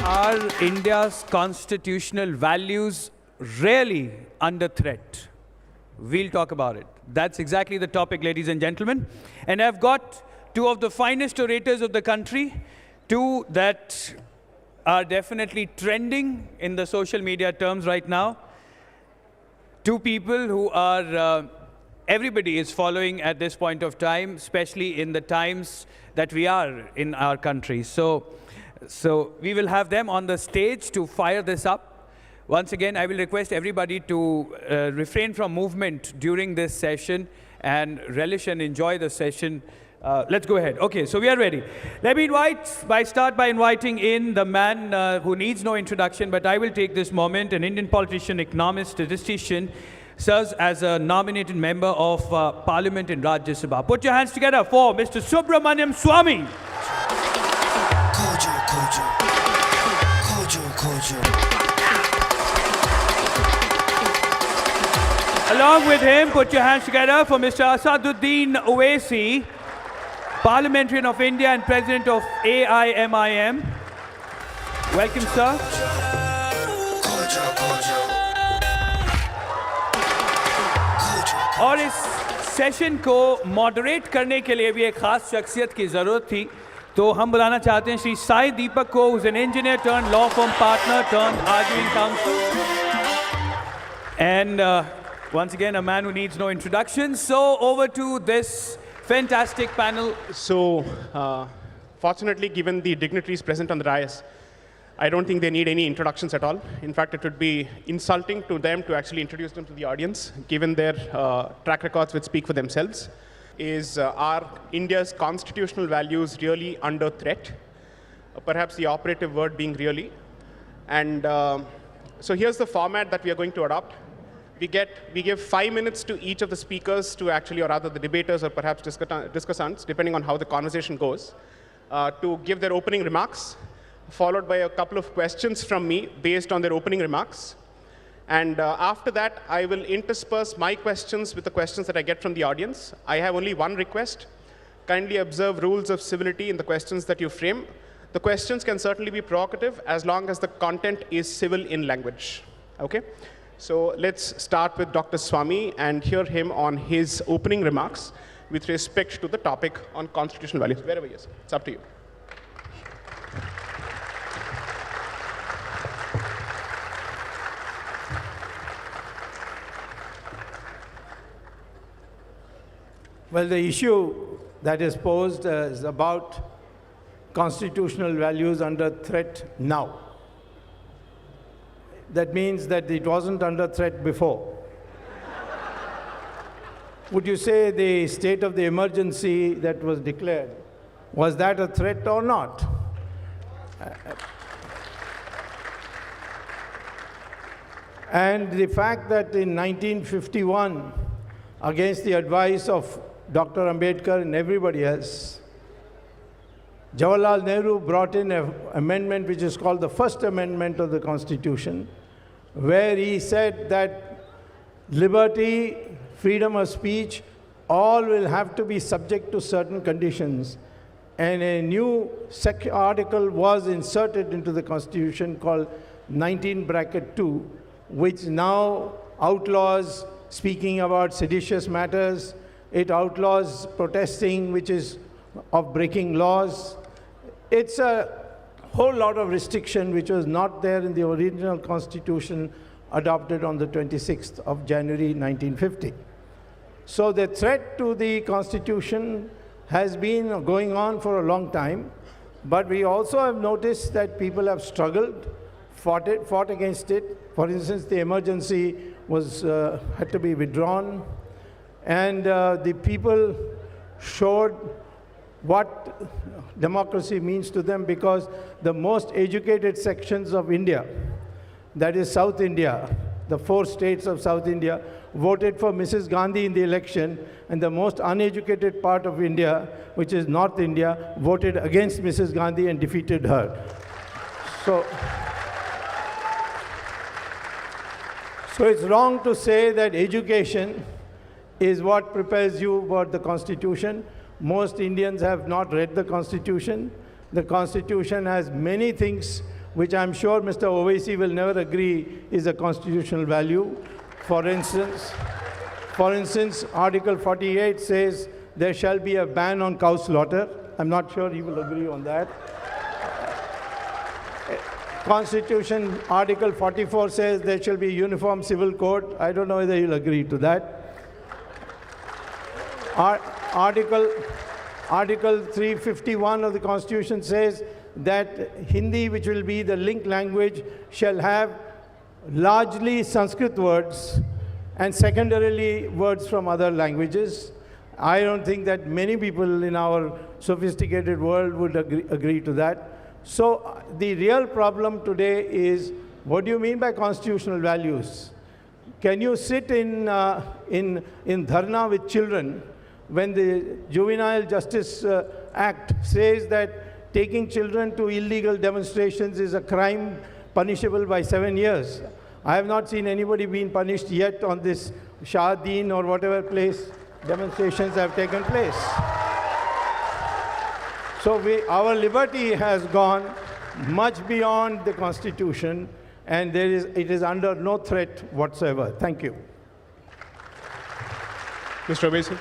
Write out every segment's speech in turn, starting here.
Are India's constitutional values really under threat? We'll talk about it. That's exactly the topic, ladies and gentlemen. And I've got two of the finest orators of the country, two that are definitely trending in the social media terms right now. Two people who are, everybody is following at this point of time, especially in the times that we are in our country. So we will have them on the stage to fire this up. Once again, I will request everybody to refrain from movement during this session and relish and enjoy the session. Let's go ahead. Okay, so we are ready. Let me start by inviting in the man who needs no introduction, but I will take this moment. An Indian politician, economist, statistician, serves as a nominated member of Parliament in Rajya Sabha. Put your hands together for Mr. Subramaniam Swamy. Along with him, put your hands together for Mr. Asaduddin Owaisi, Parliamentarian of India and President of AIMIM. Welcome, sir. और इस session को moderate करने के लिए भी एक खास शख्सियत की ज़रूरत थी, तो हम बुलाना चाहते हैं श्री साई दीपक को, who's an engineer turned law firm partner turned arguing counsel. And once again, a man who needs no introduction. So over to this fantastic panel. So, fortunately, given the dignitaries present on the dais, I don't think they need any introductions at all. In fact, it would be insulting to them to actually introduce them to the audience, given their track records which speak for themselves. Are India's constitutional values really under threat? Perhaps the operative word being really. And so here's the format that we are going to adopt. We give 5 minutes to each of the speakers to actually, or rather the debaters or perhaps discussants, depending on how the conversation goes, to give their opening remarks, followed by a couple of questions from me based on their opening remarks. And after that, I will intersperse my questions with the questions that I get from the audience. I have only one request. Kindly observe rules of civility in the questions that you frame. The questions can certainly be provocative as long as the content is civil in language. Okay? So let's start with Dr. Swamy and hear him on his opening remarks with respect to the topic on constitutional values. Wherever he is, it's up to you. Well, the issue that is posed is about constitutional values under threat now. That means that it wasn't under threat before. Would you say the state of the emergency that was declared, was that a threat or not? And the fact that in 1951, against the advice of Dr. Ambedkar and everybody else, Jawaharlal Nehru brought in an amendment which is called the First Amendment of the Constitution, where he said that liberty, freedom of speech, all will have to be subject to certain conditions. And a new article was inserted into the Constitution called 19(2), which now outlaws speaking about seditious matters. It outlaws protesting, which is of breaking laws. It's a whole lot of restriction which was not there in the original Constitution adopted on the 26th of January 1950. So the threat to the Constitution has been going on for a long time, but we also have noticed that people have struggled, fought against it. For instance, the emergency had to be withdrawn, and the people showed what democracy means to them, because the most educated sections of India, that is South India, the 4 states of South India, voted for Mrs. Gandhi in the election, and the most uneducated part of India, which is North India, voted against Mrs. Gandhi and defeated her. So it's wrong to say that education is what prepares you for the Constitution. Most Indians have not read the Constitution. The Constitution has many things which I'm sure Mr. Owaisi will never agree is a constitutional value. For instance, Article 48 says there shall be a ban on cow slaughter. I'm not sure he will agree on that. Constitution, Article 44 says there shall be a uniform civil code. I don't know whether he'll agree to that. Article 351 of the Constitution says that Hindi, which will be the link language, shall have largely Sanskrit words and secondarily words from other languages. I don't think that many people in our sophisticated world would agree to that. So the real problem today is, what do you mean by constitutional values? Can you sit in dharna with children when the Juvenile Justice Act says that taking children to illegal demonstrations is a crime punishable by 7 years? I have not seen anybody being punished yet on this Shahadeen or whatever place demonstrations have taken place. So our liberty has gone much beyond the Constitution, and it is under no threat whatsoever. Thank you. Mr. Owaisi.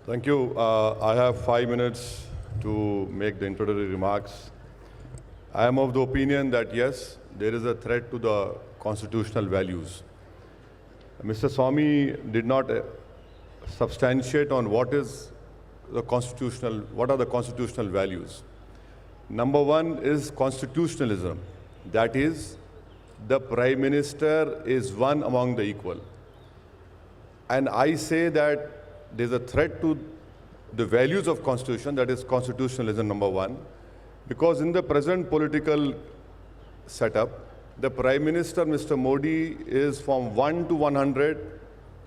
Thank you. I have 5 minutes to make the introductory remarks. I am of the opinion that yes, there is a threat to the constitutional values. Mr. Swamy did not substantiate on what are the constitutional values. Number one is constitutionalism. That is, the Prime Minister is one among the equal. And I say that there's a threat to the values of Constitution, that is constitutionalism, number one, because in the present political setup, the Prime Minister, Mr. Modi, is from 1 to 100,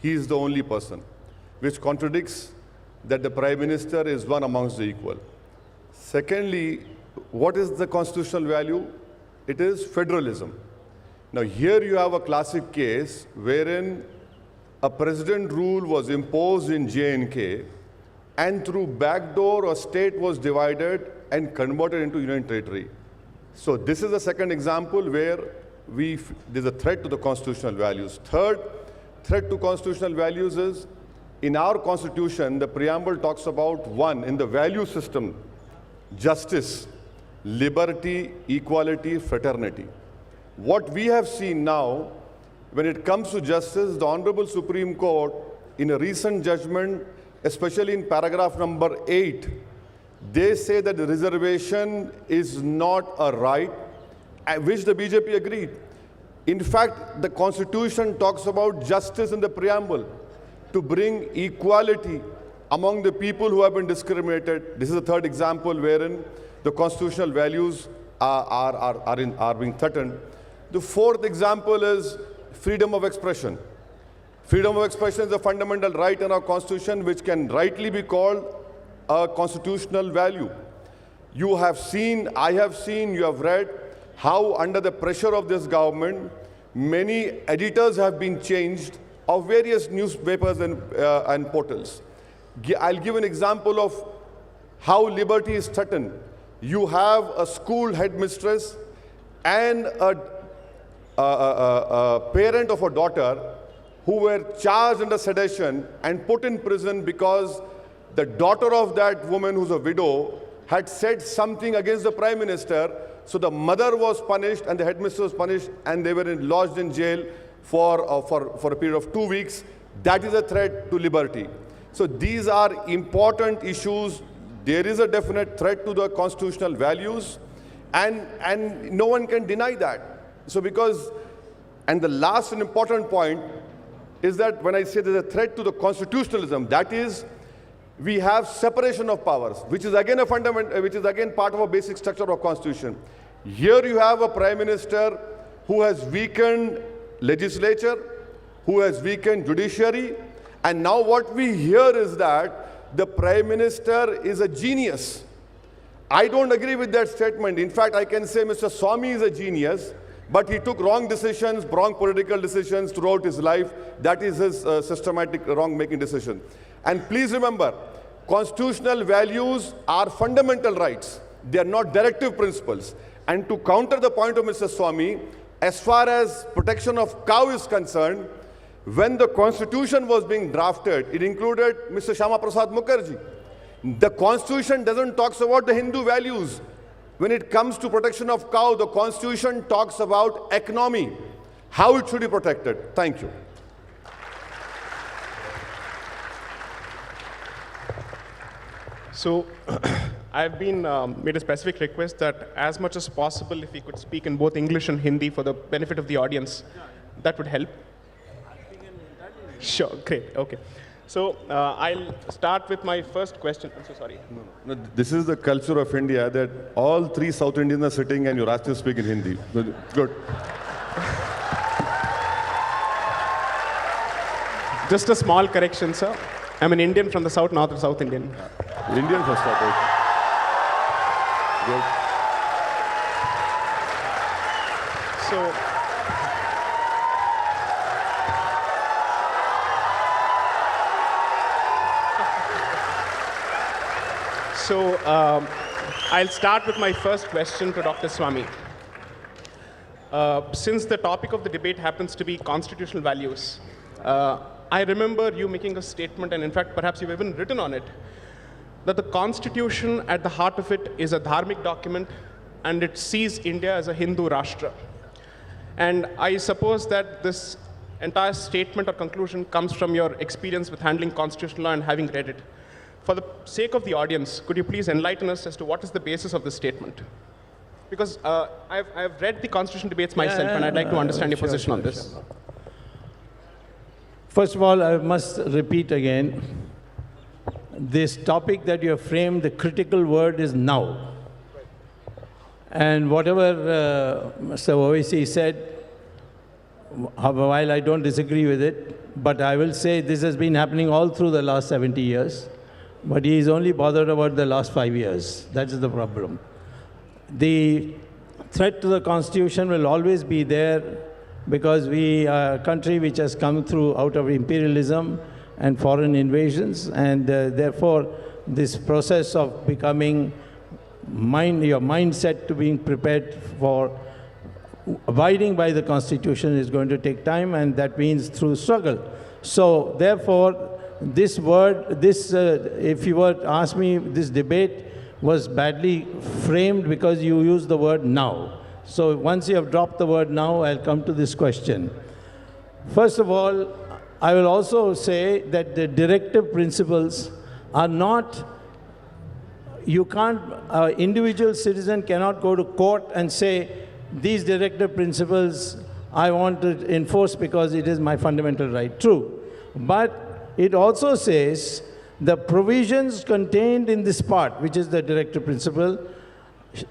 he is the only person, which contradicts that the Prime Minister is one amongst the equal. Secondly, what is the constitutional value? It is federalism. Now here you have a classic case wherein a president rule was imposed in J&K, and through backdoor a state was divided and converted into union territory. So this is the second example where there's a threat to the constitutional values. Third threat to constitutional values is, in our Constitution, the preamble talks about one, in the value system, justice, liberty, equality, fraternity. What we have seen now, when it comes to justice, the Honorable Supreme Court, in a recent judgment, especially in paragraph number 8, they say that the reservation is not a right, which the BJP agreed. In fact, the Constitution talks about justice in the preamble to bring equality among the people who have been discriminated. This is the third example wherein the constitutional values are being threatened. The fourth example is freedom of expression. Freedom of expression is a fundamental right in our Constitution, which can rightly be called a constitutional value. You have seen, I have seen, you have read how under the pressure of this government, many editors have been changed of various newspapers and portals. I'll give an example of how liberty is threatened. You have a school headmistress and a parent of a daughter who were charged under sedition and put in prison because the daughter of that woman, who's a widow, had said something against the Prime Minister. So the mother was punished and the headmistress was punished, and they were lodged in jail for a period of 2 weeks. That is a threat to liberty. So these are important issues. There is a definite threat to the constitutional values, and no one can deny that. So and the last and important point is that when I say there's a threat to the constitutionalism, that is, we have separation of powers, which is again part of a basic structure of Constitution. Here you have a Prime Minister who has weakened legislature, who has weakened judiciary, and now what we hear is that the Prime Minister is a genius. I don't agree with that statement. In fact, I can say Mr. Swamy is a genius, but he took wrong decisions, wrong political decisions throughout his life. That is his systematic wrong-making decision. And please remember, Constitutional values are fundamental rights. They are not directive principles. And to counter the point of Mr. Swami, as far as protection of cow is concerned, when the Constitution was being drafted, it included Mr. Shama Prasad Mukherjee. The Constitution doesn't talk about the Hindu values. When it comes to protection of cow, the Constitution talks about economy, how it should be protected. Thank you. So I've been made a specific request that as much as possible, if we could speak in both English and Hindi for the benefit of the audience, that would help. Sure, great, okay. So I'll start with my first question. I'm so sorry. No, this is the culture of India that all three South Indians are sitting and you're asked to speak in Hindi. Good. Just a small correction, sir. I'm an Indian from the South, not a South Indian. Indian first topic. Good. So I'll start with my first question to Dr. Swami. Since the topic of the debate happens to be constitutional values, I remember you making a statement, and in fact, perhaps you've even written on it, that the Constitution, at the heart of it, is a dharmic document, and it sees India as a Hindu Rashtra. And I suppose that this entire statement or conclusion comes from your experience with handling constitutional law and having read it. For the sake of the audience, could you please enlighten us as to what is the basis of this statement? Because I've read the constitution debates myself, and I'd like to understand your position on this. Sure. First of all, I must repeat again, this topic that you have framed, the critical word is now. And whatever Mr. Owaisi said, while I don't disagree with it, but I will say this has been happening all through the last 70 years, but he is only bothered about the last 5 years. That is the problem. The threat to the Constitution will always be there because we are a country which has come through out of imperialism and foreign invasions, and therefore this process of becoming your mindset to being prepared for abiding by the Constitution is going to take time, and that means through struggle. So therefore, this word, if you were to ask me, this debate was badly framed because you used the word now. So once you have dropped the word now, I'll come to this question. First of all, I will also say that the directive principles are not, you can't, individual citizen cannot go to court and say, these directive principles I want to enforce because it is my fundamental right. True. But it also says the provisions contained in this part, which is the directive principle,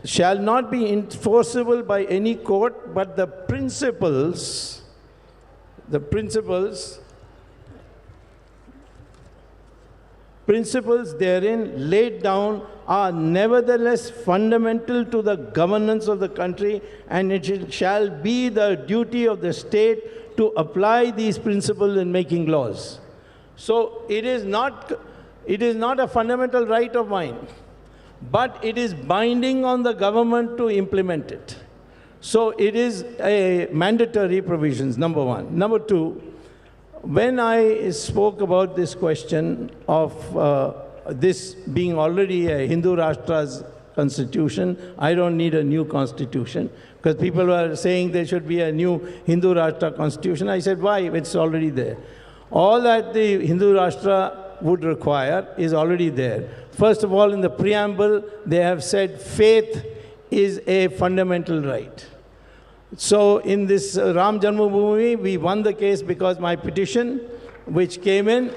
shall not be enforceable by any court, but the principles therein laid down are nevertheless fundamental to the governance of the country, and it shall be the duty of the state to apply these principles in making laws. So it is not a fundamental right of mine, but it is binding on the government to implement it. So it is a mandatory provisions, number one. Number two, when I spoke about this question of this being already a Hindu Rashtra's constitution, I don't need a new constitution, because people were saying there should be a new Hindu Rashtra constitution. I said, why? It's already there. All that the Hindu Rashtra would require is already there. First of all, in the preamble, they have said faith is a fundamental right. So in this Ram Janmabhoomi, we won the case because my petition, which came in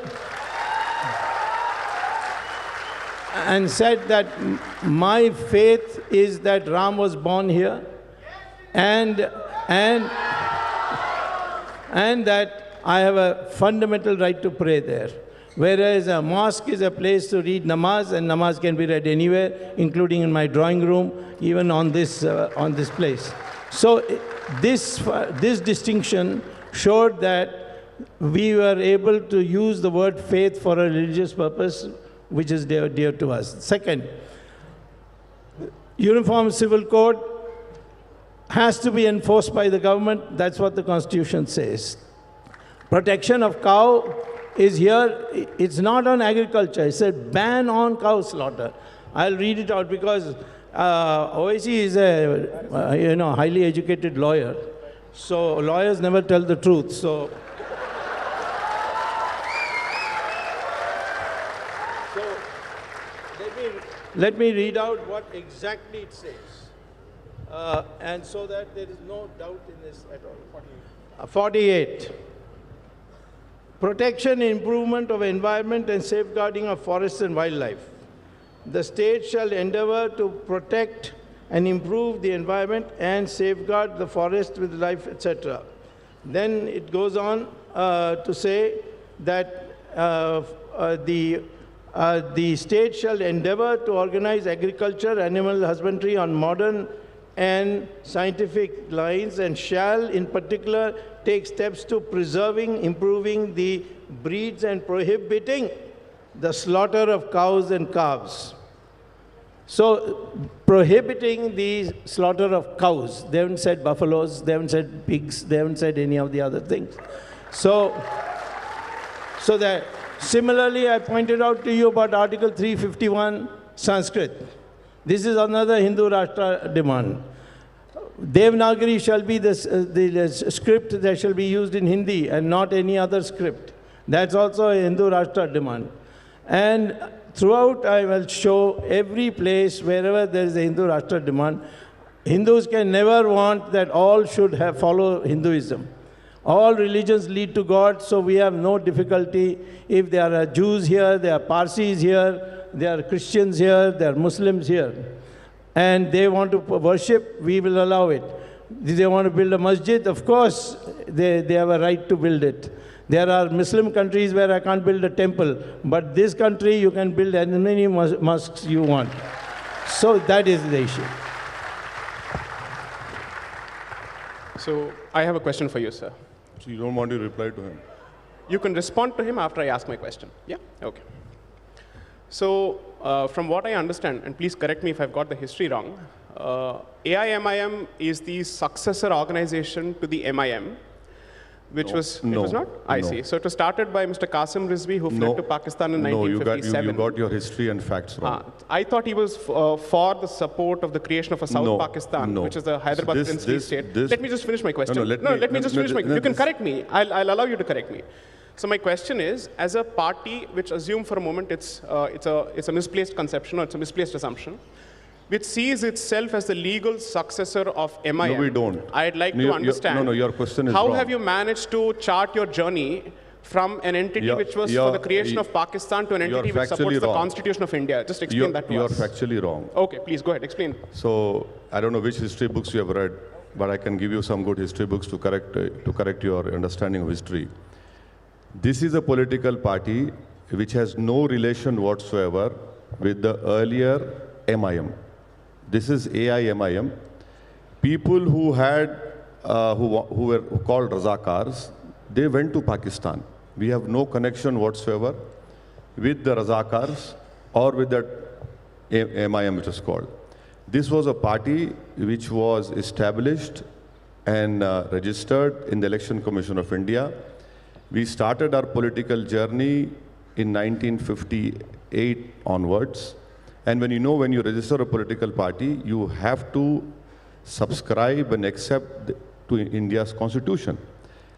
and said that my faith is that Ram was born here, and that I have a fundamental right to pray there. Whereas a mosque is a place to read namaz, and namaz can be read anywhere, including in my drawing room, even on this place. So this distinction showed that we were able to use the word faith for a religious purpose, which is dear to us. Second, Uniform Civil Code has to be enforced by the government. That's what the Constitution says. Protection of cow is here. It's not on agriculture. It's a ban on cow slaughter. I'll read it out because owaisi is a highly educated lawyer. So lawyers never tell the truth. So let me read out what exactly it says. And so that there is no doubt in this at all. 48. Protection and improvement of environment and safeguarding of forests and wildlife. The state shall endeavor to protect and improve the environment and safeguard the forest with life, etc. Then it goes on to say that the state shall endeavor to organize agriculture, animal husbandry on modern and scientific lines, and shall in particular take steps to preserving, improving the breeds and prohibiting the slaughter of cows and calves. So prohibiting the slaughter of cows. They haven't said buffaloes, they haven't said pigs, they haven't said any of the other things. So that similarly, I pointed out to you about Article 351, Sanskrit. This is another Hindu Rashtra demand. Devanagari shall be the script that shall be used in Hindi and not any other script. That's also a Hindu Rashtra demand. And throughout, I will show every place wherever there is a Hindu Rashtra demand. Hindus can never want that all should follow Hinduism. All religions lead to God, so we have no difficulty. If there are Jews here, there are Parsis here, there are Christians here, there are Muslims here, and they want to worship, we will allow it. If they want to build a masjid, of course, they have a right to build it. There are Muslim countries where I can't build a temple, but this country you can build as many mosques you want. So that is the issue. So I have a question for you, sir. So you don't want to reply to him? You can respond to him after I ask my question. Yeah? Okay. So from what I understand, and please correct me if I've got the history wrong, AIMIM is the successor organization to the MIM, which was, it was not? I see. So it was started by Mr. Qasim Rizvi, who fled to Pakistan in 1957. You got your history and facts wrong. I thought he was for the support of the creation of a South Pakistan, which is the Hyderabad princely state. Let me just finish my question. Let me just finish my question. You can correct me. I'll allow you to correct me. So my question is, as a party, which assume for a moment it's a misplaced conception or it's a misplaced assumption, which sees itself as the legal successor of MIM. No, we don't. I'd like to understand. Your question is how wrong. have you managed to chart your journey from an entity which was for the creation of Pakistan to an entity which supports the Constitution of India? Just explain that to us. You're factually wrong. Okay, please go ahead, explain. So I don't know which history books you have read, but I can give you some good history books to correct your understanding of history. This is a political party which has no relation whatsoever with the earlier MIM. This is AIMIM. People who were called Razakars, they went to Pakistan. We have no connection whatsoever with the Razakars or with that MIM, which is called. This was a party which was established and registered in the Election Commission of India. We started our political journey in 1958 onwards. And when you register a political party, you have to subscribe and accept to India's constitution.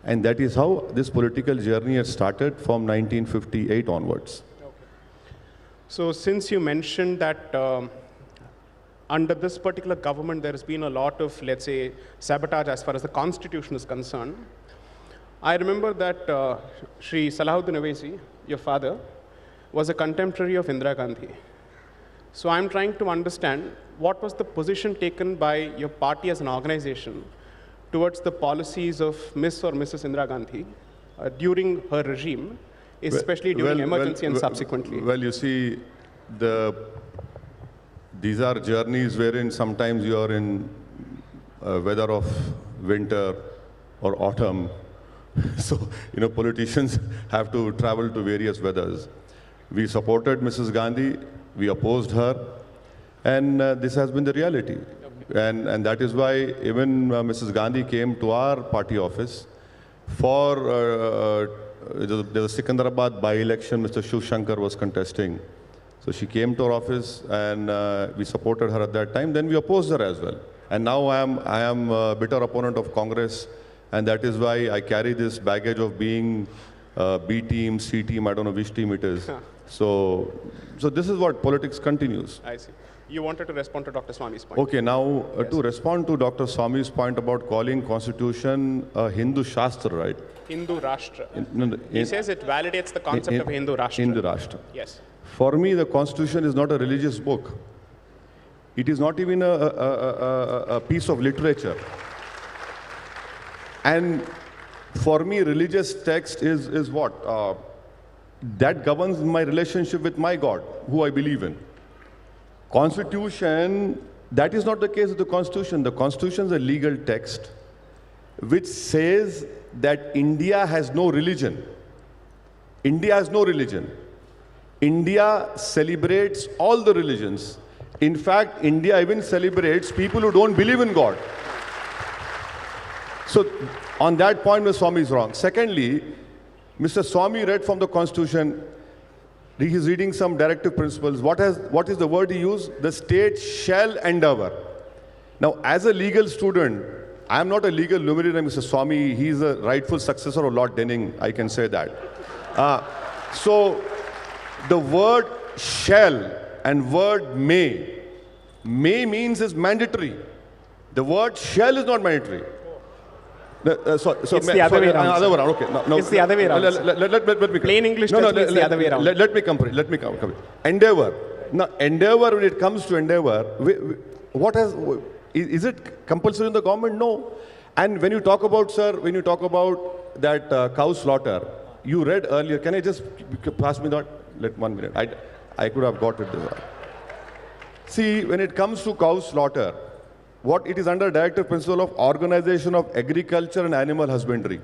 And that is how this political journey has started from 1958 onwards. Okay. So since you mentioned that under this particular government, there has been a lot of, let's say, sabotage as far as the constitution is concerned, I remember that Shri Salahuddin Owaisi, your father, was a contemporary of Indira Gandhi. So I'm trying to understand what was the position taken by your party as an organization towards the policies of Miss or Mrs. Indira Gandhi during her regime, especially during emergency and subsequently. Well, you see, these are journeys wherein sometimes you are in weather of winter or autumn. So, politicians have to travel to various weathers. We supported Mrs. Gandhi, we opposed her, and this has been the reality. And that is why even Mrs. Gandhi came to our party office for the Sikandarabad by-election Mr. Shiv Shankar was contesting. So she came to our office and we supported her at that time. Then we opposed her as well. And now I am a bitter opponent of Congress, and that is why I carry this baggage of being B team, C team, I don't know which team it is. So this is what politics continues. I see. You wanted to respond to Dr. Swami's point. Okay, now to respond to Dr. Swami's point about calling constitution a Hindu Shastra, right? Hindu Rashtra. He says it validates the concept of Hindu Rashtra. Hindu Rashtra. Yes. For me, the constitution is not a religious book. It is not even a piece of literature. And for me, religious text is what? That governs my relationship with my God, who I believe in. Constitution, that is not the case with the Constitution. The Constitution is a legal text which says that India has no religion. India has no religion. India celebrates all the religions. In fact, India even celebrates people who don't believe in God. So on that point, Mr. Swami is wrong. Secondly, Mr. Swami read from the Constitution. He is reading some directive principles. What is the word he used? The state shall endeavor. Now, as a legal student, I am not a legal luminary, Mr. Swami. He is a rightful successor of Lord Denning, I can say that. So, the word shall and word may means is mandatory. The word shall is not mandatory. It's the other way around. Okay. No, it's the other way around. Let me Plain English means the other way around. Let me complete. Endeavor. Now, endeavor, when it comes to endeavor, is it compulsory in the government? No. And when you talk about, sir, that cow slaughter, you read earlier, can I just pass me that? 1 minute. I could have got it there. See, when it comes to cow slaughter, what it is under directive principle of Organization of Agriculture and Animal Husbandry.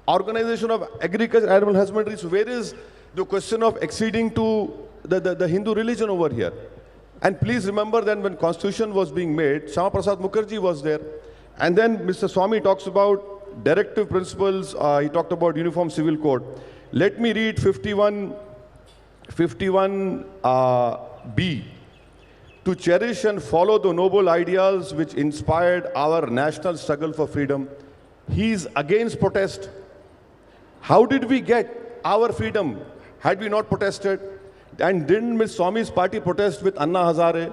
Organization of Agriculture and Animal Husbandry. So where is the question of acceding to the Hindu religion over here? And please remember that when Constitution was being made, Shama Prasad Mukherjee was there. And then Mr. Swami talks about directive principles. He talked about Uniform Civil Code. Let me read 51B. To cherish and follow the noble ideals which inspired our national struggle for freedom. He is against protest. How did we get our freedom? Had we not protested? And didn't Ms. Swami's party protest with Anna Hazare?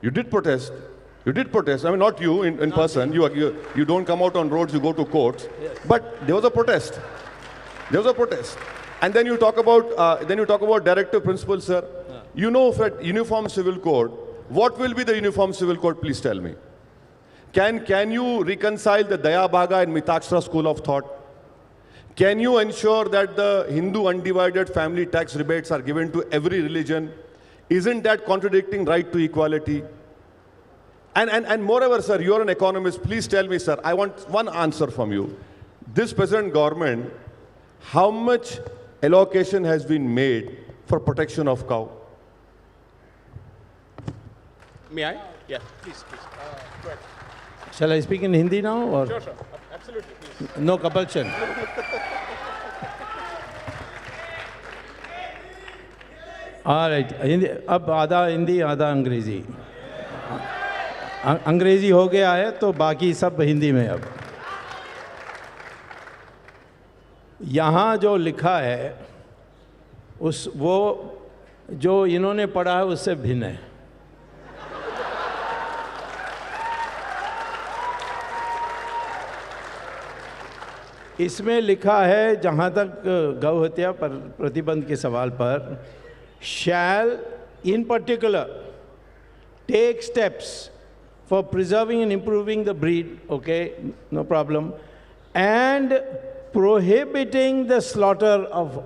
You did protest. You did protest. I mean, not you in person. You don't come out on roads, you go to courts. Yes. But there was a protest. There was a protest. And then you talk about directive principles, sir. Yeah. You know, for Uniform Civil Code, what will be the Uniform Civil Code? Please tell me. Can you reconcile the Daya Bhaga and Mitakshara school of thought? Can you ensure that the Hindu undivided family tax rebates are given to every religion? Isn't that contradicting right to equality? And moreover, sir, you're an economist. Please tell me, sir, I want one answer from you. This present government, how much allocation has been made for protection of cow? May I? Yeah, please. Go ahead. Shall I speak in Hindi now? Or? Sure. Absolutely, please. No compulsion. All right. अब आधा हिंदी आधा अंग्रेजी. अंग्रेजी हो गया है तो बाकी सब हिंदी में अब. यहाँ जो लिखा है वो जो इन्होंने पढ़ा है उससे भिन्न है. इसमें लिखा है जहाँ तक गौ हत्या पर प्रतिबंध के सवाल पर shall in particular take steps for preserving and improving the breed, okay, no problem, and prohibiting the slaughter of,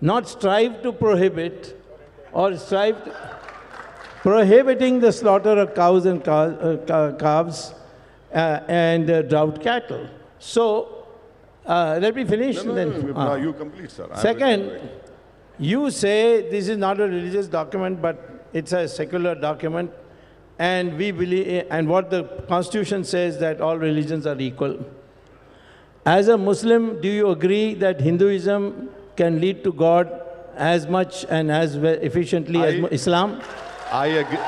not strive to prohibit, or prohibiting the slaughter of cows and calves and drought cattle. So, Let me finish. No, you complete, sir. Second, you say this is not a religious document, but it's a secular document, and we believe, and what the Constitution says that all religions are equal. As a Muslim, do you agree that Hinduism can lead to God as much and as efficiently as Islam? I agree.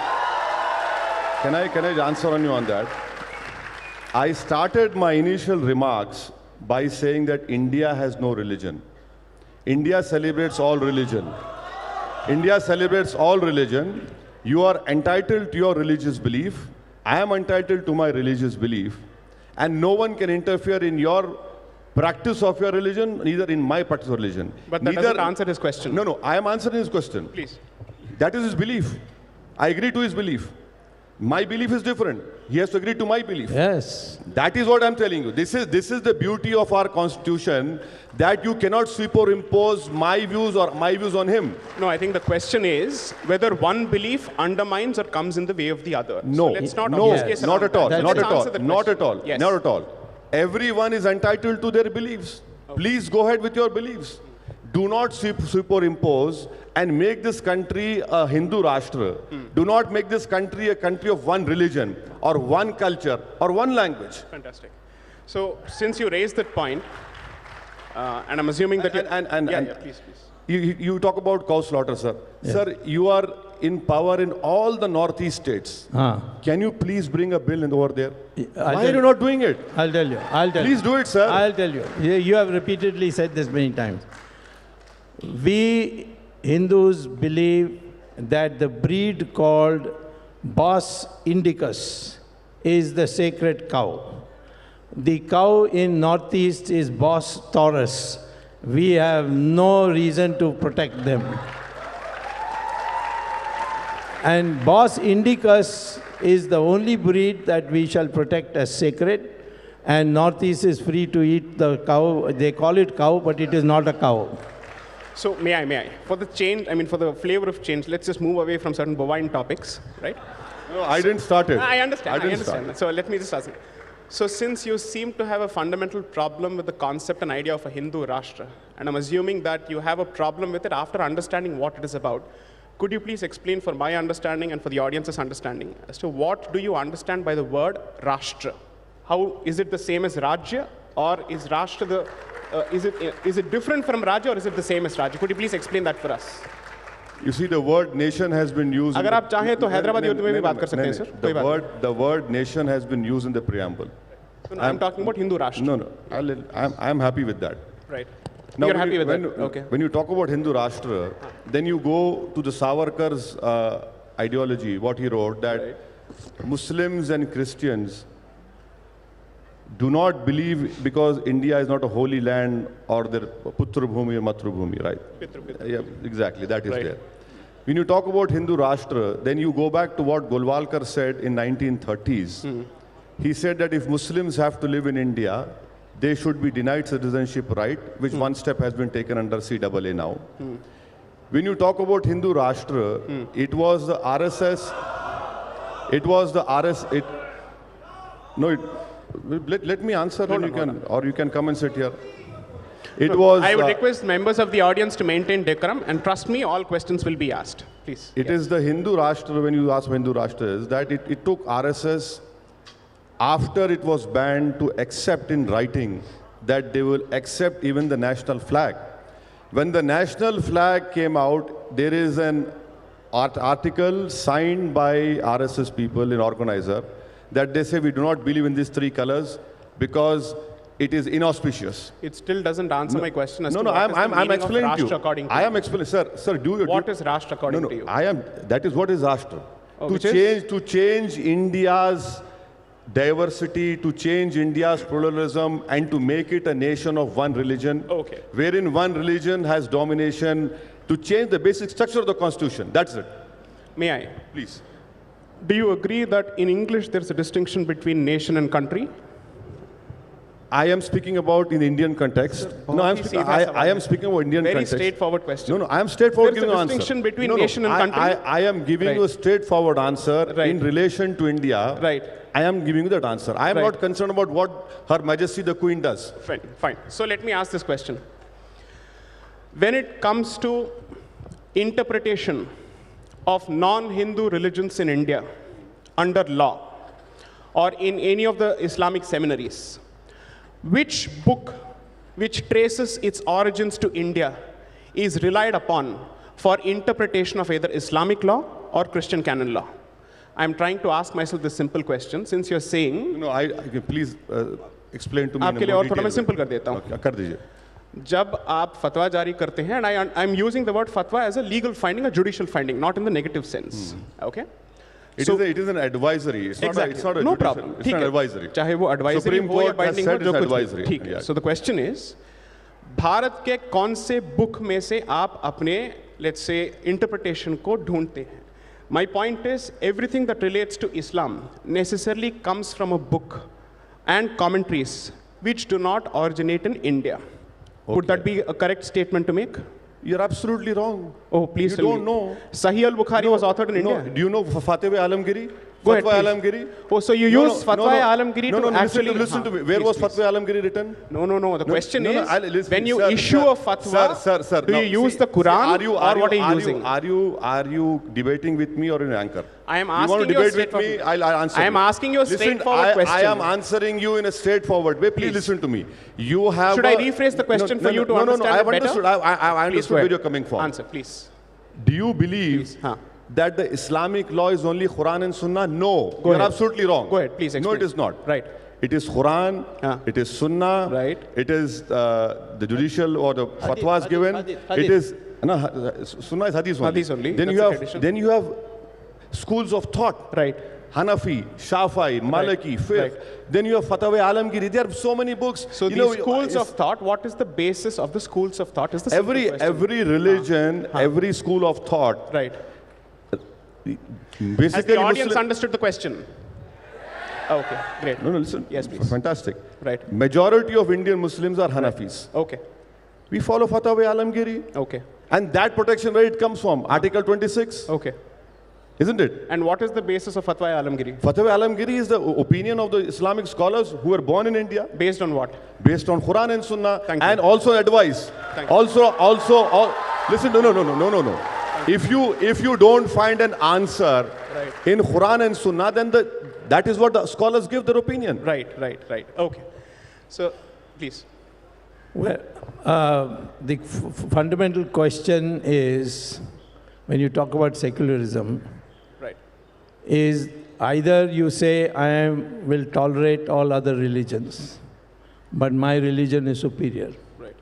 Can I answer on you on that? I started my initial remarks by saying that India has no religion. India celebrates all religion. India celebrates all religion. You are entitled to your religious belief. I am entitled to my religious belief. And no one can interfere in your practice of your religion, neither in my practice of religion. But that doesn't answer his question. No, I am answering his question. Please. That is his belief. I agree to his belief. My belief is different. He has to agree to my belief. Yes. That is what I'm telling you. This is the beauty of our constitution, that you cannot superimpose my views or my views on him. No, I think the question is whether one belief undermines or comes in the way of the other. No, So let's not no, obfuscate not around at all, that. not Let's at all, answer the not question. at all, Yes. not at all. Everyone is entitled to their beliefs. Please go ahead with your beliefs. Do not superimpose and make this country a Hindu Rashtra. Do not make this country a country of one religion or one culture or one language. Fantastic. So since you raised that point, and I'm assuming that please. You talk about cow slaughter, sir. Yeah. Sir, you are in power in all the northeast states. Can you please bring a bill over there? Why are you not doing it? I'll tell you. Please do it, sir. I'll tell you. You have repeatedly said this many times. We Hindus believe that the breed called Bos indicus is the sacred cow. The cow in Northeast is Bos taurus. We have no reason to protect them. And Bos indicus is the only breed that we shall protect as sacred, and Northeast is free to eat the cow. They call it cow, but it is not a cow. So may I? For the change, for the flavor of change, let's just move away from certain bovine topics, right? No, I didn't start it. I understand. Start it. So let me just ask you. So since you seem to have a fundamental problem with the concept and idea of a Hindu Rashtra, and I'm assuming that you have a problem with it after understanding what it is about, could you please explain for my understanding and for the audience's understanding as to what do you understand by the word Rashtra? How is it the same as Rajya, or is Rashtra is it different from Rajya, or is it the same as Rajya? Could you please explain that for us? You see, the word nation has been used. अगर आप चाहें तो हैदराबादी उर्दू में भी बात कर सकते हैं, sir. कोई बात नहीं. The word nation has been used in the preamble. So I'm talking about Hindu Rashtra. No. I'm happy with that. Right. Now, You're happy with that? Okay. When you talk about Hindu Rashtra, then you go to the Savarkar's ideology, what he wrote, that Muslims and Christians do not believe, because India is not a holy land, or their Putra Bhumi or Matru Bhumi, right? Yeah, exactly, that is there. When you talk about Hindu Rashtra, then you go back to what Golwalkar said in 1930s. He said that if Muslims have to live in India, they should be denied citizenship right, which one step has been taken under CAA now. When you talk about Hindu Rashtra, it was the RSS, let me answer, or you can come and sit here. I would request members of the audience to maintain decorum, and trust me, all questions will be asked. Please. It is the Hindu Rashtra, when you ask Hindu Rashtra is, that it took RSS, after it was banned, to accept in writing that they will accept even the national flag. When the national flag came out, there is an article signed by RSS people in organizer that they say we do not believe in these three colors because it is inauspicious. It still doesn't answer my question as to I'm explaining to you. According to I am explaining, sir. What is Rashtra according to you? That is what is Rashtra. To change India's diversity, to change India's pluralism, and to make it a nation of one religion, wherein one religion has domination, to change the basic structure of the constitution. That's it. May I? Please. Do you agree that in English there's a distinction between nation and country? I am speaking about in Indian context. No, I am speaking about Indian context. Very straightforward question. No, I am straightforward giving an answer. There's a distinction between nation and country? I am giving you a straightforward answer in relation to India. Right. I am giving you that answer. I am not concerned about what Her Majesty the Queen does. Fine, fine. So let me ask this question. When it comes to interpretation of non-Hindu religions in India under law or in any of the Islamic seminaries, which book which traces its origins to India is relied upon for interpretation of either Islamic law or Christian canon law? I'm trying to ask myself this simple question, since you're saying... No, please explain to me. आपके लिए और थोड़ा मैं simple कर देता हूँ. कर दीजिए. जब आप फतवा जारी करते हैं, and I'm using the word fatwa as a legal finding, a judicial finding, not in the negative sense. Okay? It is an advisory. It's exactly. not a no judicial. problem. It's an advisory. चाहे वो advisory Supreme हो या Court has binding हो, said जो it's कुछ advisory. ठीक है. Yeah. So the question is, Bharat के कौन से book में से आप अपने, let's say, interpretation को ढूंढते हैं? My point is, everything that relates to Islam necessarily comes from a book and commentaries which do not originate in India. Okay. Would that be a correct statement to make? You're absolutely wrong. Oh, please tell me. You don't know. Sahih al-Bukhari was authored in India. Do you know Fatwa Alamgiri? Go ahead, Fatwa Alamgiri? Oh, so you use Fatwa Alamgiri to actually... Listen to me. Where was Fatwa Alamgiri written? No. The question is, when you issue a fatwa, sir, do you use the Quran or what are you using? Are you debating with me or an anchor? I am you asking want to you debate with me? I'll answer. I am asking you a straightforward question. I am answering you in a straightforward way. Please listen to me. You have. Should I rephrase the question for you to understand I have it better? understood. I understood where you're coming from. Answer, please. Do you believe that the Islamic law is only Quran and Sunnah? No. You're absolutely wrong. Go ahead, please explain. No, it is not. Right. It is Quran, it is Sunnah, right. It is the judicial or the fatwas given. It is Sunnah is Hadith only. Hadith only. Then you have schools of thought. Right. Hanafi, Shafi'i, Maliki, Fiqh. Right. Then you have Fatwa Alamgiri. There are so many books. So these schools of thought, what is the basis of the schools of thought? Is the every religion, every school of thought. Right. Basically, has the audience understood the question? Okay, great. No, listen. Yes, please. Fantastic. Right. Majority of Indian Muslims are Hanafis. Okay. We follow Fatwa Alamgiri. Okay. And that protection, where it comes from? Article 26. Okay. Isn't it? And what is the basis of Fatwa Alamgiri? Fatwa Alamgiri is the opinion of the Islamic scholars who were born in India. Based on what? Based on Quran and Sunnah. And also advice. Listen, no. If you don't find an answer in Quran and Sunnah, then that is what the scholars give their opinion. Right. Okay. So, please. Well, the fundamental question is, when you talk about secularism, is either you say, I will tolerate all other religions, but my religion is superior. Right.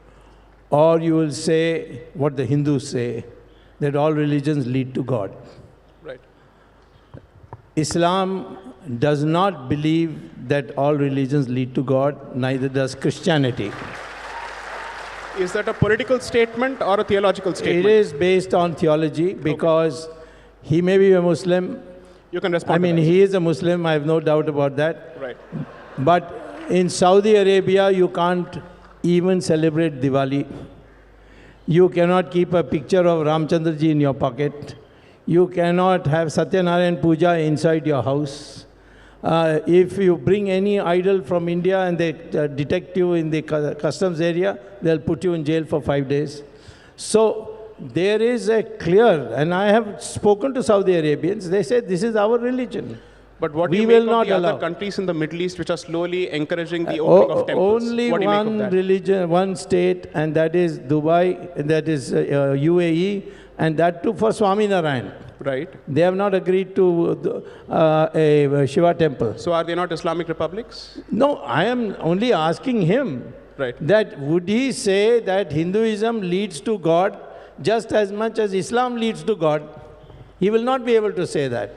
Or you will say what the Hindus say, that all religions lead to God. Right. Islam does not believe that all religions lead to God, neither does Christianity. Is that a political statement or a theological statement? It is based on theology, because he may be a Muslim. You can respond. I mean, he is a Muslim, I have no doubt about that. Right. But in Saudi Arabia, you can't even celebrate Diwali. You cannot keep a picture of Ramchandra ji in your pocket. You cannot have Satyanarayan Puja inside your house. If you bring any idol from India and they detect you in the customs area, they'll put you in jail for 5 days. So there is a clear, and I have spoken to Saudi Arabians, they say this is our religion. But what do you make of the other countries in the Middle East which are slowly encouraging the opening of temples? Only one religion, one state, and that is Dubai, and that is UAE, and that too for Swaminarayan. Right. They have not agreed to a Shiva temple. So are they not Islamic republics? No, I am only asking him that would he say that Hinduism leads to God just as much as Islam leads to God? He will not be able to say that,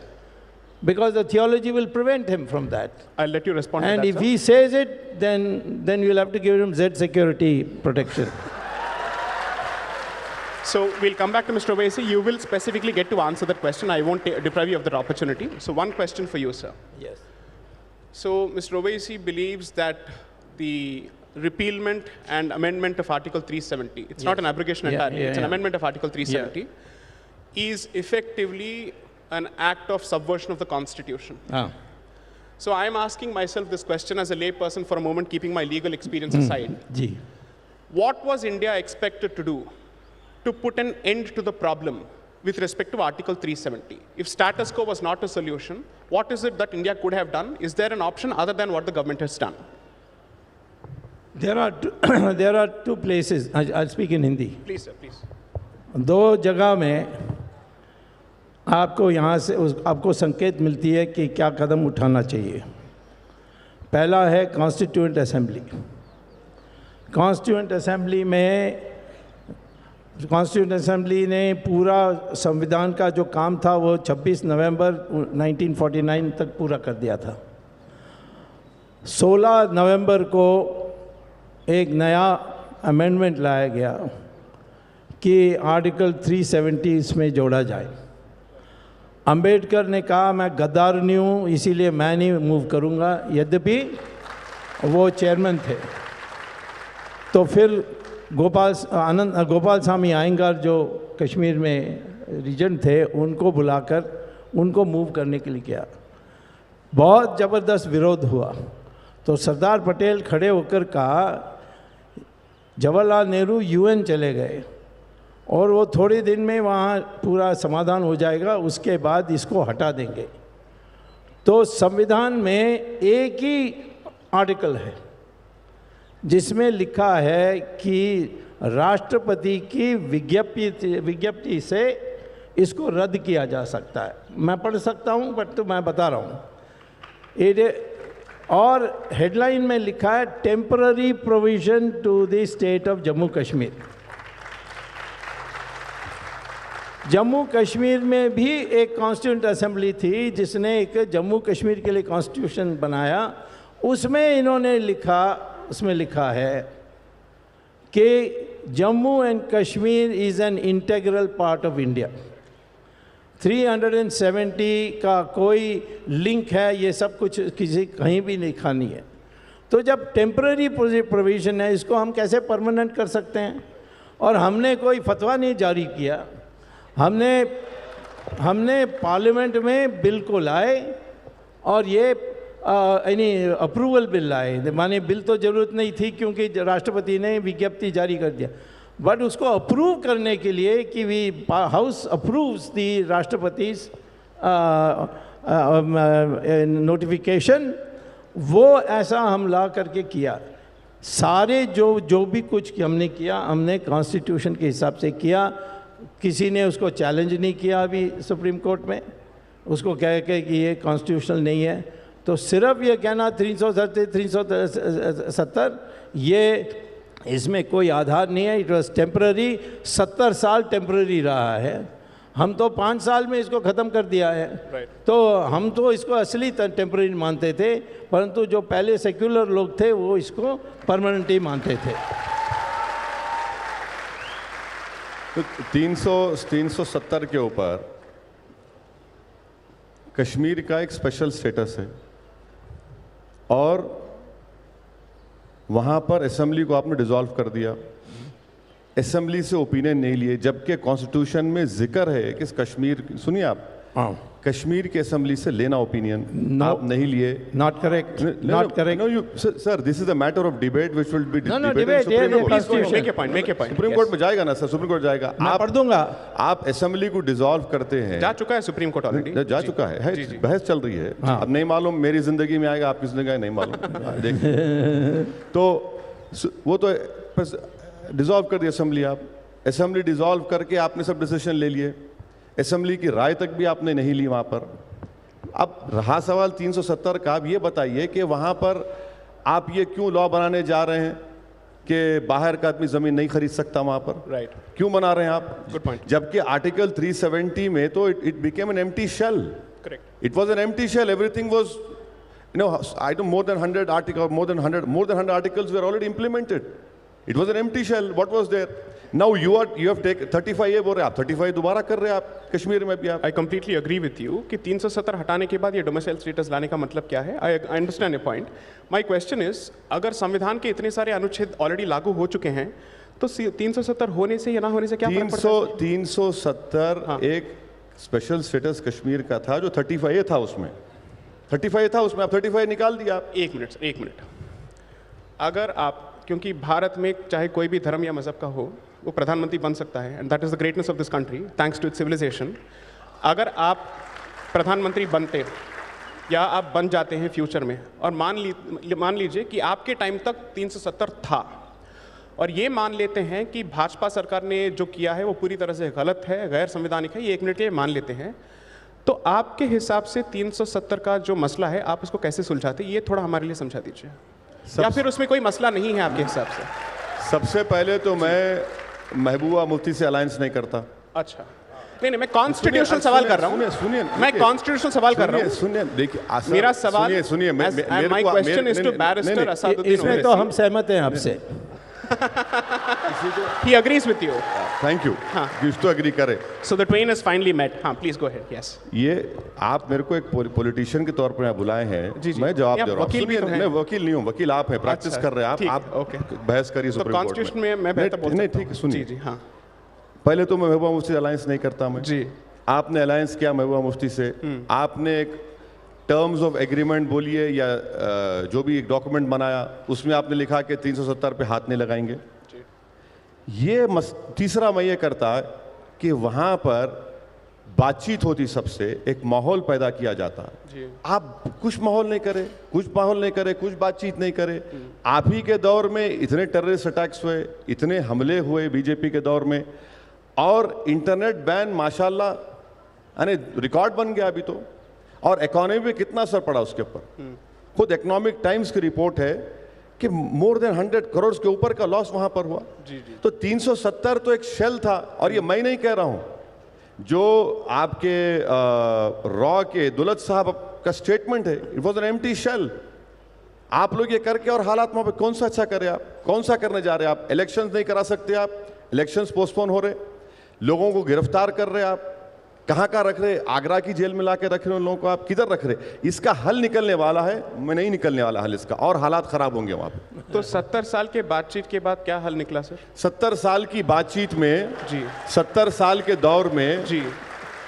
because the theology will prevent him from that. I'll let you respond to that, and if he says it, then you'll have to give him Z security protection. So we'll come back to Mr. Owaisi. You will specifically get to answer that question. I won't deprive you of that opportunity. So one question for you, sir. Yes. So Mr. Owaisi believes that the repealment and amendment of Article 370, it's not an abrogation entirely, it's an amendment of Article 370, is effectively an act of subversion of the Constitution. So I'm asking myself this question as a lay person for a moment, keeping my legal experience aside. Ji What was India expected to do to put an end to the problem with respect to Article 370? If status quo was not a solution, what is it that India could have done? Is there an option other than what the government has done? there are there are two places. I'll speak in Hindi. Please, sir, please. दो जगह में आपको यहाँ से आपको संकेत मिलती है कि क्या कदम उठाना चाहिए. पहला है कॉन्स्टिट्यूएंट असेंबली. कॉन्स्टिट्यूएंट असेंबली ने पूरा संविधान का जो काम था वो 26 नवंबर 1949 तक पूरा कर दिया था. 16 नवंबर को एक नया अमेंडमेंट लाया गया कि आर्टिकल 370 इसमें जोड़ा जाए. अंबेडकर ने कहा मैं गद्दार नहीं हूँ इसीलिए मैं नहीं मूव करूँगा, यद्यपि वो चेयरमैन थे. तो फिर गोपाल स्वामी आयंगार जो कश्मीर में रीजन थे उनको बुलाकर उनको मूव करने के लिए किया. बहुत ज़बरदस्त विरोध हुआ. तो सरदार पटेल खड़े होकर कहा, जवाहरलाल नेहरू यूएन चले गए और वो थोड़े दिन में वहाँ पूरा समाधान हो जाएगा, उसके बाद इसको हटा देंगे. तो संविधान में एक ही आर्टिकल है जिसमें लिखा है कि राष्ट्रपति की विज्ञप्ति से इसको रद्द किया जा सकता है. मैं पढ़ सकता हूँ बट तो मैं बता रहा हूँ. और हेडलाइन में लिखा है temporary provision to the state of Jammu Kashmir. Jammu Kashmir में भी एक कॉन्स्टिट्यूएंट असेंबली थी जिसने एक जम्मू कश्मीर के लिए कॉन्स्टिट्यूशन बनाया. उसमें इन्होंने लिखा है कि Jammu and Kashmir is an integral part of India. 370 का कोई लिंक है ये सब कुछ कहीं भी लिखा नहीं है. तो जब टेम्पररी प्रोविज़न है इसको हम कैसे परमानेंट कर सकते हैं? और हमने कोई फतवा नहीं जारी किया. हमने पार्लियामेंट में बिल को लाए और ये यानी अप्रूवल बिल लाए. माने बिल तो ज़रूरत नहीं थी क्योंकि राष्ट्रपति ने विज्ञप्ति जारी कर दिया, बट उसको अप्रूव करने के लिए कि हाउस अप्रूव्स दी राष्ट्रपति's नोटिफिकेशन, वो ऐसा हम ला करके किया. सारे जो भी कुछ हमने किया हमने कॉन्स्टिट्यूशन के हिसाब से किया. किसी ने उसको चैलेंज नहीं किया अभी सुप्रीम कोर्ट में, उसको कह के कि ये कॉन्स्टिट्यूशनल नहीं है. तो सिर्फ ये कहना 370 ये इसमें कोई आधार नहीं है. It was temporary. 70 साल टेम्पररी रहा है. हम तो 5 साल में इसको ख़त्म कर दिया है. तो हम तो इसको असली टेम्पररी मानते थे, परंतु जो पहले सेक्युलर लोग थे वो इसको परमानेंट ही मानते थे. तो 370 के ऊपर कश्मीर का एक स्पेशल स्टेटस है और वहाँ पर असेंबली को आपने डिसॉल्व कर दिया. असेंबली से ओपिनियन नहीं लिए, जबकि कॉन्स्टिट्यूशन में जिक्र है कि कश्मीर, सुनिए आप, कश्मीर के असेंबली से लेना ओपिनियन आप नहीं लिए. Not correct. Not correct. No you sir, this is a matter of debate which will be supreme court में जाएगा ना सर. सुप्रीम कोर्ट जाएगा. आप पढ़ दूंगा. आप असेंबली को डिसॉल्व करते हैं. जा चुका है सुप्रीम कोर्ट ऑलरेडी. जा चुका है. बहस चल रही है. अब नहीं मालूम मेरी जिंदगी में आएगा, आपकी जिंदगी नहीं मालूम. देखिए तो वो तो डिसॉल्व कर दिया असेंबली. आप असेंबली डिसॉल्व करके आपने सब डिसीजन ले लिए. असेंबली की राय तक भी आपने नहीं ली वहाँ पर. अब रहा सवाल 370 का. आप ये बताइए कि वहाँ पर आप ये क्यों लॉ बनाने जा रहे हैं कि बाहर का आदमी ज़मीन नहीं खरीद सकता वहाँ पर? राइट. क्यों बना रहे हैं आप? Good point. जबकि आर्टिकल 370 में तो it became an empty shell. Correct. It was an empty shell. Everything was, you know, I don't, more than 100 articles, more than 100 articles were already implemented. It was an empty shell. What was there? Now you have taken 35A बोल रहे आप, 35 दोबारा कर रहे हैं आप कश्मीर में भी आप. I completely agree with you कि 370 हटाने के बाद ये डोमिसाइल स्टेटस लाने का मतलब क्या है. I understand your point. My question is, अगर संविधान के इतने सारे अनुच्छेद ऑलरेडी लागू हो चुके हैं तो 370 होने से या ना होने से क्या फर्क पड़ता है? 370 एक स्पेशल स्टेटस कश्मीर का था जो 35A था उसमें. 35 था उसमें, आप 35 निकाल दिया आप। एक मिनट सर, एक मिनट। अगर आप, क्योंकि भारत में चाहे कोई भी धर्म या मजहब का हो, वो प्रधानमंत्री बन सकता है, and that is the greatness of this country thanks to its civilisation. अगर आप प्रधानमंत्री बनते या आप बन जाते हैं फ्यूचर में, और मान लीजिए कि आपके टाइम तक 370 था, और ये मान लेते हैं कि भाजपा सरकार ने जो किया है वो पूरी तरह से गलत है, गैर संवैधानिक है, ये एक मिनट के लिए मान लेते हैं, तो आपके हिसाब से 370 का जो मसला है आप उसको कैसे सुलझाते, ये थोड़ा हमारे लिए समझा दीजिए। या फिर उसमें कोई मसला नहीं है आपके हिसाब से? सबसे पहले तो मैं महबूबा मुफ्ती से अलायंस नहीं करता। अच्छा, नहीं मैं कॉन्स्टिट्यूशनल सवाल कर रहा हूँ। सुनिए, मैं कॉन्स्टिट्यूशनल सवाल कर रहा हूँ। सुनिए, देखिए मेरा सवाल, सुनिए, my question is to barrister Asaduddin Owaisi. इसमें तो हम सहमत हैं आपसे। He agrees with you. Thank you, कुछ तो एग्री करे। So the twain is finally met. हाँ, please go ahead. Yes. ये आप मेरे को एक पॉलिटिशियन के तौर पर यहाँ बुलाए हैं, जी, जी। मैं जवाब दे रहा हूँ। वकील भी हैं। मैं वकील नहीं हूँ, वकील आप हैं, प्रैक्टिस कर रहे हैं आप ओके, बहस करिए सुप्रीम कोर्ट में। कॉन्स्टिट्यूशन में मैं बेहतर बोल सकता हूँ। नहीं, ठीक है, सुनिए। जी, हाँ। पहले तो मैं महबूबा मुफ्ती से अलायंस नहीं करता मैं। जी। आपने अलायंस किया महबूबा मुफ्ती से, आपने एक टर्म्स ऑफ एग्रीमेंट बोलिए या जो भी एक डॉक्यूमेंट बनाया, उसमें आपने लिखा कि 370 पे हाथ नहीं लगाएंगे। ये तीसरा मैं ये करता कि वहाँ पर बातचीत होती, सबसे एक माहौल पैदा किया जाता। आप कुछ माहौल नहीं करे, कुछ बातचीत नहीं करे। आप ही के दौर में इतने टेररिस्ट अटैक्स हुए, इतने हमले हुए बीजेपी के दौर में, और इंटरनेट बैन माशाल्लाह यानी रिकॉर्ड बन गया अभी तो, और इकोनॉमी पे कितना असर पड़ा उसके ऊपर। खुद इकोनॉमिक टाइम्स की रिपोर्ट है कि मोर देन 100 करोड़ के ऊपर का लॉस वहां पर हुआ। तो 370 तो एक शेल था, और ये मैं नहीं कह रहा हूं, जो आपके रॉ के दुलत साहब का स्टेटमेंट है, it was an empty shell. आप लोग ये करके और हालात वहां पे कौन सा अच्छा करे, आप कौन सा करने जा रहे हैं? आप इलेक्शंस नहीं करा सकते, आप इलेक्शंस पोस्टपोन हो रहे, लोगों को गिरफ्तार कर रहे, आप कहाँ का रख रहे, आगरा की जेल में ला के रख रहे उन लोगों को, आप किधर रख रहे? इसका हल निकलने वाला है, मैं नहीं निकलने वाला हल इसका, और हालात खराब होंगे वहां पे। तो 70 साल के बातचीत के बाद क्या हल निकला सर? 70 साल की बातचीत में जी, 70 साल के दौर में जी,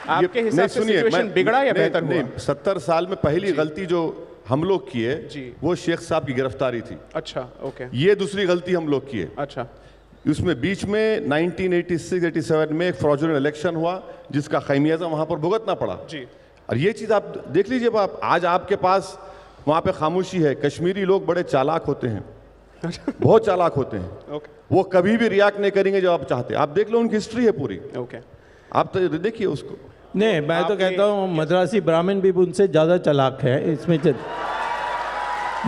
आपके हिसाब से सिचुएशन बिगड़ा या बेहतर हुआ? 70 साल में पहली गलती जो हम लोग किए वो शेख साहब की गिरफ्तारी थी। अच्छा, ओके। ये दूसरी गलती हम लोग किए। अच्छा। उसमें बीच में 1986-87 में एक फ्रॉडुलेंट इलेक्शन हुआ, जिसका खैमियाजा वहां पर भुगतना पड़ा। जी। और ये चीज आप देख लीजिए, आप आज आपके पास वहां पे खामोशी है। कश्मीरी लोग बड़े चालाक होते हैं, बहुत चालाक होते हैं। वो कभी भी रिएक्ट नहीं करेंगे जब आप चाहते। आप देख लो, उनकी हिस्ट्री है पूरी। आप तो देखिए उसको। नहीं, मैं तो कहता हूँ मद्रासी ब्राह्मण भी उनसे ज़्यादा चालाक है। इसमें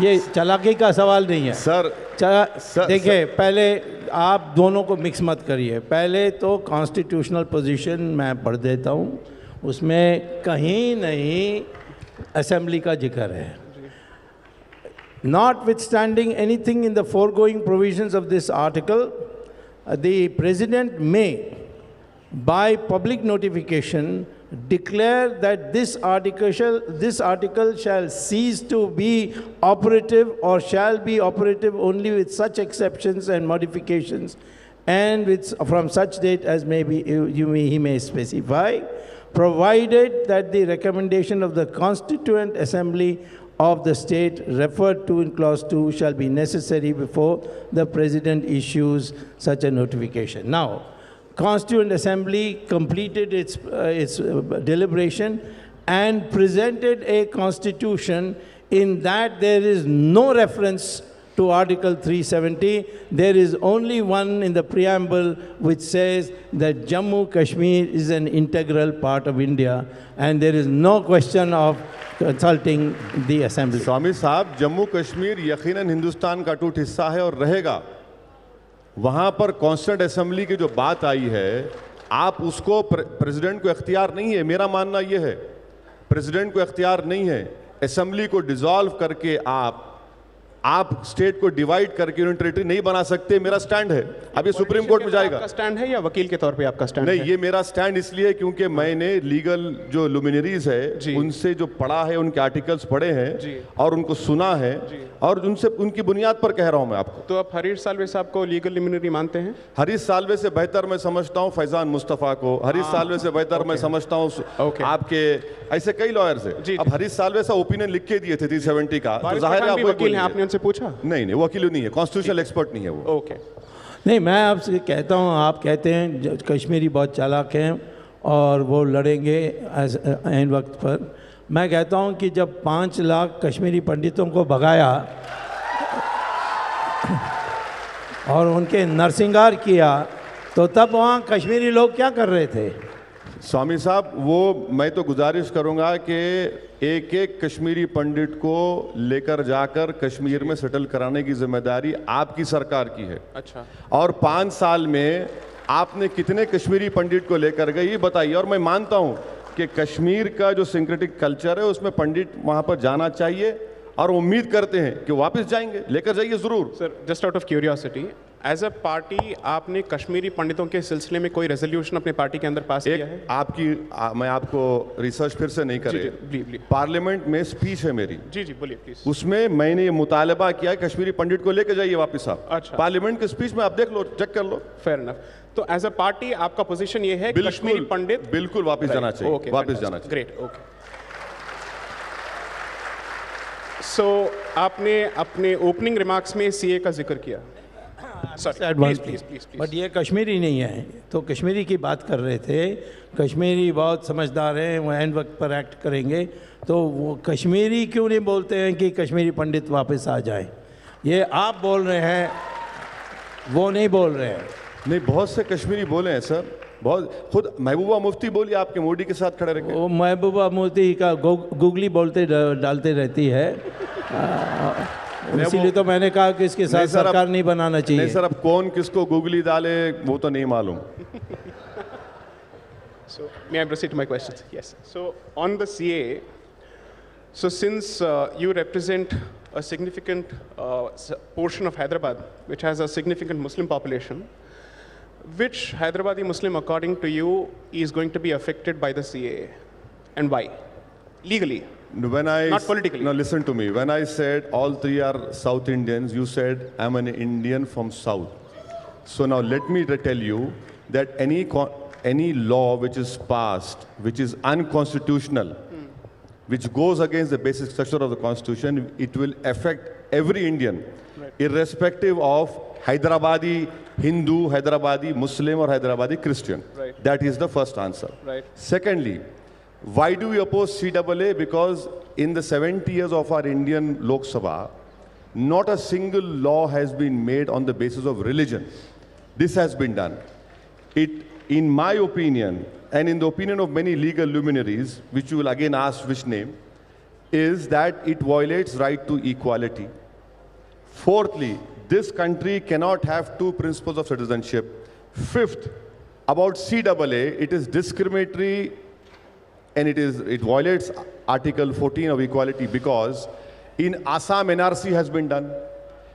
ये चालाकी का सवाल नहीं है सर। देखिए, पहले आप दोनों को मिक्स मत करिए। पहले तो कॉन्स्टिट्यूशनल पोजीशन मैं पढ़ देता हूँ, उसमें कहीं नहीं असेंबली का जिक्र है। Notwithstanding anything in the foregoing provisions of this article, the President may, by public notification, declare that this article shall cease to be operative or shall be operative only with such exceptions and modifications, and from such date as he may specify, provided that the recommendation of the Constituent Assembly of the state referred to in clause 2 shall be necessary before the President issues such a notification. Now, Constituent Assembly completed its deliberation and presented a constitution in that there is no reference to Article 370. There is only one in the preamble which says that Jammu Kashmir is an integral part of India, and there is no question of consulting the Assembly. स्वामी साहब, जम्मू कश्मीर यकीनन हिंदुस्तान का अटूट हिस्सा है और रहेगा। वहाँ पर कॉन्स्टिट्यूएंट असेंबली की जो बात आई है, आप उसको प्रेसिडेंट को इख्तियार नहीं है। मेरा मानना यह है, प्रेसिडेंट को इख्तियार नहीं है। असेंबली को डिसॉल्व करके आप आप स्टेट को डिवाइड करके यूनियन टेरिटरी नहीं बना सकते, मेरा स्टैंड है। अब ये सुप्रीम कोर्ट में जाएगा। आपका स्टैंड है या वकील के तौर पे आपका स्टैंड नहीं, है? ये मेरा स्टैंड इसलिए क्योंकि मैंने लीगल जो लुमिनरीज है उनसे जो पढ़ा है, उनके आर्टिकल्स पढ़े हैं और उनको सुना है और उनसे उनकी बुनियाद पर कह रहा हूं मैं आपको। तो आप हरीश साल्वे साहब को लीगल लुमिनरी मानते हैं? हरीश साल्वे से बेहतर मैं समझता हूं फैजान मुस्तफा को, हरीश साल्वे से बेहतर मैं समझता हूं आपके ऐसे कई लॉयर्स हैं। अब हरीश साल्वे साहब ओपिनियन लिख के दिए थे 370 का, तो जाहिर है आप वकील हैं, आपने उनसे पूछा? नहीं, वकील नहीं है, कॉन्स्टिट्यूशनल एक्सपर्ट नहीं है वो। ओके, नहीं, मैं आपसे कहता हूँ, आप कहते हैं कश्मीरी बहुत चालाक हैं और वो लड़ेंगे ऐन वक्त पर। मैं कहता हूँ कि जब 5 लाख कश्मीरी पंडितों को भगाया और उनके नरसिंगार किया, तो तब वहाँ कश्मीरी लोग क्या कर रहे थे? स्वामी साहब, वो मैं तो गुजारिश करूंगा कि एक एक कश्मीरी पंडित को लेकर जाकर कश्मीर में सेटल कराने की जिम्मेदारी आपकी सरकार की है। अच्छा। और 5 साल में आपने कितने कश्मीरी पंडित को लेकर गए ये बताइए। और मैं मानता हूं कि कश्मीर का जो सिंक्रेटिक कल्चर है उसमें पंडित वहां पर जाना चाहिए और उम्मीद करते हैं कि वापस जाएंगे, लेकर जाइए जरूर। Sir, just out of curiosity, as a party आपने कश्मीरी पंडितों के सिलसिले में कोई रेजोल्यूशन अपने पार्टी के अंदर पास किया है? मैं आपको रिसर्च फिर से नहीं करे, पार्लियामेंट में स्पीच है मेरी। जी जी, बोलिए प्लीज। उसमें मैंने ये मुतालबा किया कश्मीरी पंडित को लेकर जाइए वापस आप। अच्छा। पार्लियामेंट की स्पीच में आप देख लो, चेक कर लो। Fair enough. तो एज अ पार्टी आपका पोजीशन ये है कि कश्मीरी पंडित बिल्कुल वापस जाना चाहिए, वापस जाना चाहिए। Great, okay. सो आपने अपने ओपनिंग रिमार्क्स में सीए का जिक्र किया। बट ये कश्मीरी नहीं है, तो कश्मीरी की बात कर रहे थे। कश्मीरी बहुत समझदार हैं, वो एंड वक्त पर एक्ट करेंगे। तो वो कश्मीरी क्यों नहीं बोलते हैं कि कश्मीरी पंडित वापस आ जाएं? ये आप बोल रहे हैं, वो नहीं बोल रहे हैं। नहीं, बहुत से कश्मीरी बोले हैं सर, बहुत। खुद महबूबा मुफ्ती बोली आपके मोदी के साथ खड़े रखे। वो महबूबा मुफ्ती का गूगली बोलते डालते रहती है, इसीलिए तो मैंने कहा कि इसके साथ सरकार नहीं बनाना चाहिए। नहीं सर, अब कौन किसको गूगली डाले वो तो नहीं मालूम। So may I proceed to my questions? Yes. So on the CA, so since you represent a significant portion of Hyderabad, which has a significant Muslim population, which Hyderabadi Muslim, according to you, is going to be affected by the CA, and why? Legally. Not politically. No, listen to me. When I said all three are South Indians, you said I'm an Indian from South. So now let me tell you that any law which is passed, which is unconstitutional, which goes against the basic structure of the Constitution, it will affect every Indian, irrespective of Hyderabadi Hindu, Hyderabadi Muslim, or Hyderabadi Christian. Right. That is the first answer. Right. Secondly, why do we oppose CAA? Because in the 70 years of our Indian Lok Sabha, not a single law has been made on the basis of religion. This has been done. In my opinion, and in the opinion of many legal luminaries, which you will again ask which name, is that it violates right to equality. Fourthly, this country cannot have two principles of citizenship. Fifth, about CAA, it is discriminatory and it violates Article 14 of equality because in Assam NRC has been done.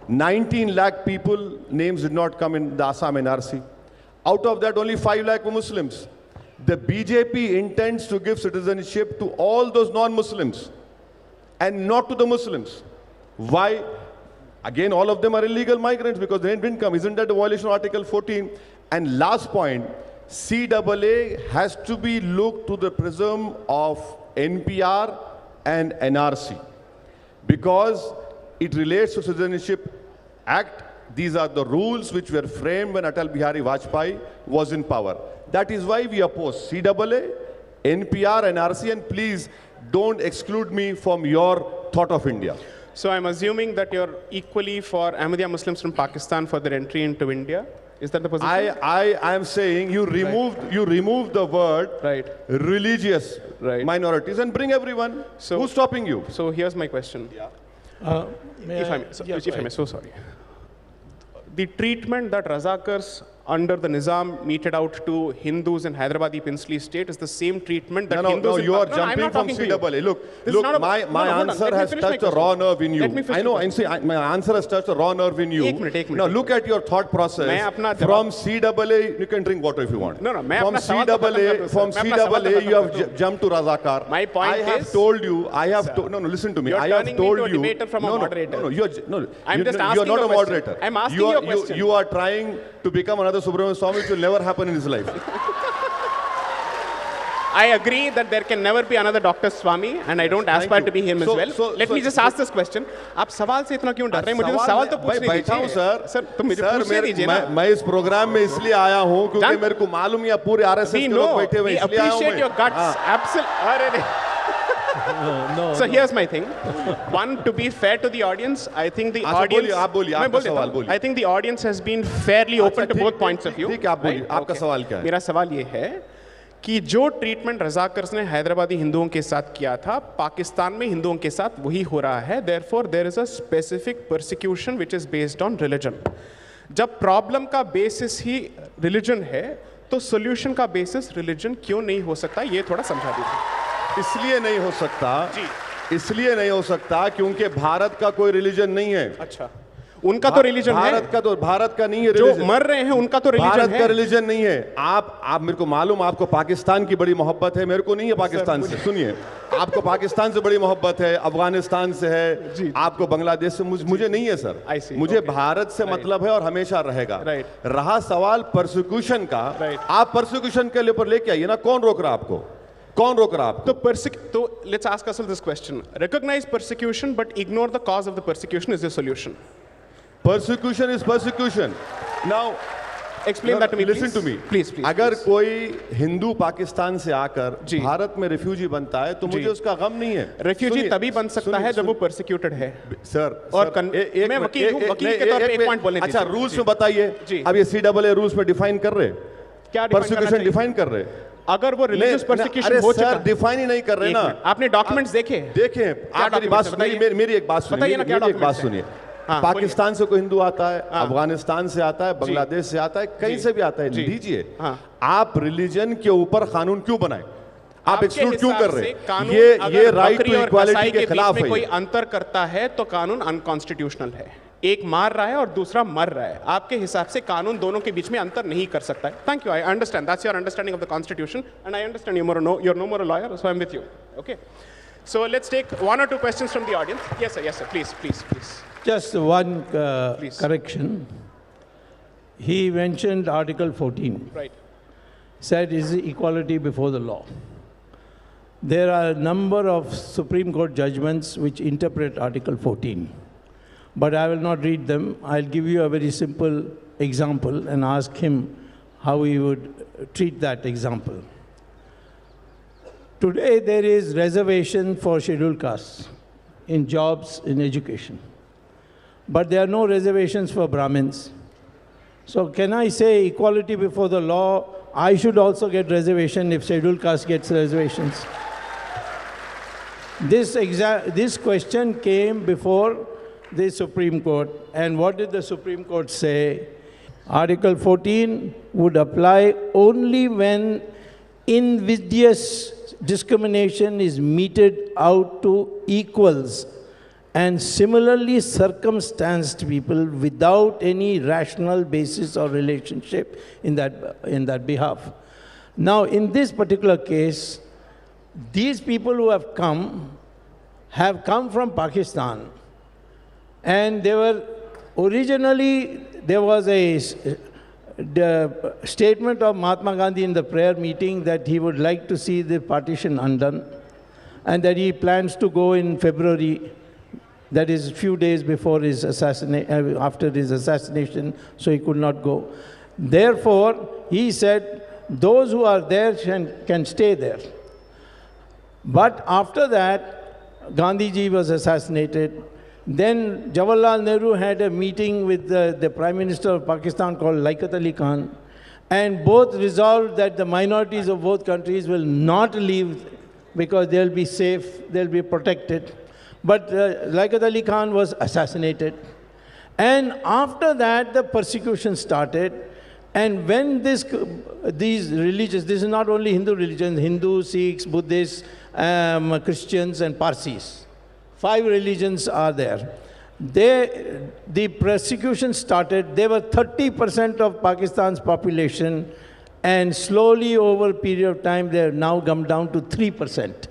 19 lakh people names did not come in the Assam NRC. Out of that, only 5 lakh were Muslims. The BJP intends to give citizenship to all those non-Muslims and not to the Muslims. Why? Again, all of them are illegal migrants because they didn't come. Isn't that a violation of Article 14? And last point, CAA has to be looked to the prism of NPR and NRC because it relates to Citizenship Act. These are the rules which were framed when Atal Bihari Vajpayee was in power. That is why we oppose CAA, NPR, NRC, and please don't exclude me from your thought of India. So I'm assuming that you're equally for Ahmadiyya Muslims from Pakistan for their entry into India. Is that the position? I am saying you removed the word religious minorities and bring everyone. So who's stopping you? So here's my question. If I may, so sorry. The treatment that Razakars under the Nizam meted out to Hindus in Hyderabadi Princely state is the same treatment that Hindus No, in you are Pakistan. jumping from CAA. Look, my hold on. answer Let me has finish my touched a question. raw nerve in you. Let me finish I know, my and see, my answer has touched a raw nerve in you. एक minute. Now look at your thought process. मैं अपना From CAA, you can drink water if you want. No, मैं From अपना सवाल तो खत्म कर दूं, from सर. मैं अपना सवाल तो CAA, खत्म you कर दूं. have jumped to Razakar. My point I have is- told you, no, listen to me. You're I have turning me told into a you. debater from a moderator. I'm just you're asking not you a a question. moderator. I'm asking you a question. You are trying to become another Subramanian Swami, which will never happen in his life. I agree that there can never be another Dr. Swami, and I don't aspire to be him as well. Let me just ask this question. आप सवाल से इतना क्यों डर रहे हैं? मुझे तो सवाल तो पूछने बैठा हूँ दीजिए. सर. तो मुझे पूछने दीजिए ना. मैं इस प्रोग्राम में इसलिए आया हूँ क्योंकि मेरे को मालूम है पूरे आरएसएस We के लोग know. बैठे हुए We इसलिए आया हूँ appreciate मैं. your guts. Absolutely. So here's my thing. One, to be fair to the audience, I think the audience. आप बोलिए, मैं आपका बोल देता सवाल हूँ. बोलिए. I think the audience has been fairly open to both points of view. ठीक है, आप बोलिए. आपका सवाल क्या है? मेरा सवाल ये है कि जो ट्रीटमेंट रज़ाकर्स ने हैदराबादी हिंदुओं के साथ किया था, पाकिस्तान में हिंदुओं के साथ वही हो रहा है. Therefore, there is a specific persecution which is based on religion. जब प्रॉब्लम का बेसिस ही रिलीजन है, तो सोल्यूशन का बेसिस रिलीजन क्यों नहीं हो सकता? ये थोड़ा समझा दीजिए. इसलिए नहीं हो सकता. जी. इसलिए नहीं हो सकता क्योंकि भारत का कोई रिलीजन नहीं है. अच्छा, उनका तो रिलीजन है. भारत का नहीं है जो religion. मर रहे हैं उनका तो रिलीजन भारत है. का रिलीजन नहीं है. आप मेरे को मालूम, आपको पाकिस्तान की बड़ी मोहब्बत है, मेरे को नहीं है पाकिस्तान से. सुनिए, आपको पाकिस्तान से बड़ी मोहब्बत है, अफगानिस्तान से है, आपको बांग्लादेश से. मुझे नहीं है सर. मुझे भारत से मतलब है और हमेशा रहेगा. रहा सवाल परसिक्यूशन का, आप परसिक्यूशन के ऊपर लेके आइए ना. कौन रोक रहा आपको? कौन रोक रहा आपको? तो let's ask ourselves this question. Recognize persecution but ignore the cause of the persecution is the solution. Persecution is persecution. Now, explain that to me, listen to me. Please. अगर कोई हिंदू पाकिस्तान से आकर भारत में रिफ्यूजी बनता है तो मुझे उसका गम नहीं है. रिफ्यूजी तभी बन सकता है जब वो परसिक्यूटेड है. सर, और मैं वकील हूं, वकील के तौर पे एक पॉइंट बोलने दीजिए. अच्छा, रूल्स में बताइए. अब ये CAA रूल्स में डिफाइन कर रहे, क्या परसिक्यूशन डिफाइन कर रहे? अगर वो रिलीजियस परसिक्यूशन हो चुका है, डिफाइन ही नहीं कर रहे ना. आपने डॉक्यूमेंट्स देखे? आप मेरी बात सुनिए. मेरी एक बात सुनिए. पाकिस्तान से कोई हिंदू आता है, अफगानिस्तान से आता है, बांग्लादेश से आता है, कहीं से भी आता है. लीजिए, आप रिलीजन के ऊपर कानून क्यों बनाए? आप एक्सक्लूड क्यों कर रहे हैं? ये राइट टू इक्वालिटी के खिलाफ है. कोई अंतर करता है तो कानून अनकॉन्स्टिट्यूशनल है. एक मार रहा है और दूसरा मर रहा है. आपके हिसाब से कानून दोनों के बीच में अंतर नहीं कर सकता है. Thank you. I understand. That's your understanding of the constitution and I understand you're no more a lawyer, so I'm with you. Okay. So let's take one or two questions from the audience. Yes, sir. Please. Just one correction. He mentioned Article 14. Right. Said is equality before the law. There are a number of Supreme Court judgments which interpret Article 14. But I will not read them. I'll give you a very simple example and ask him how he would treat that example. Today there is reservation for scheduled castes in jobs, in education. But there are no reservations for Brahmins. So can I say equality before the law, I should also get reservation if scheduled caste gets reservations? This question came before the Supreme Court. And what did the Supreme Court say? Article 14 would apply only when invidious discrimination is meted out to equals and similarly circumstanced people without any rational basis or relationship in that behalf. Now, in this particular case, these people who have come from Pakistan, and they were originally, there was the statement of Mahatma Gandhi in the prayer meeting that he would like to see the partition undone and that he plans to go in February, that is a few days before his after his assassination, so he could not go. Therefore, he said, those who are there can stay there. But after that, Gandhiji was assassinated. Then Jawaharlal Nehru had a meeting with the Prime Minister of Pakistan called Liaquat Ali Khan, and both resolved that the minorities of both countries will not leave because they'll be safe, they'll be protected. But Liaquat Ali Khan was assassinated. And after that, the persecution started. And when these religions, this is not only Hindu religions, Hindu, Sikhs, Buddhists, Christians and Parsis. 5 religions are there. The persecution started, they were 30% of Pakistan's population, and slowly over a period of time they have now come down to 3%.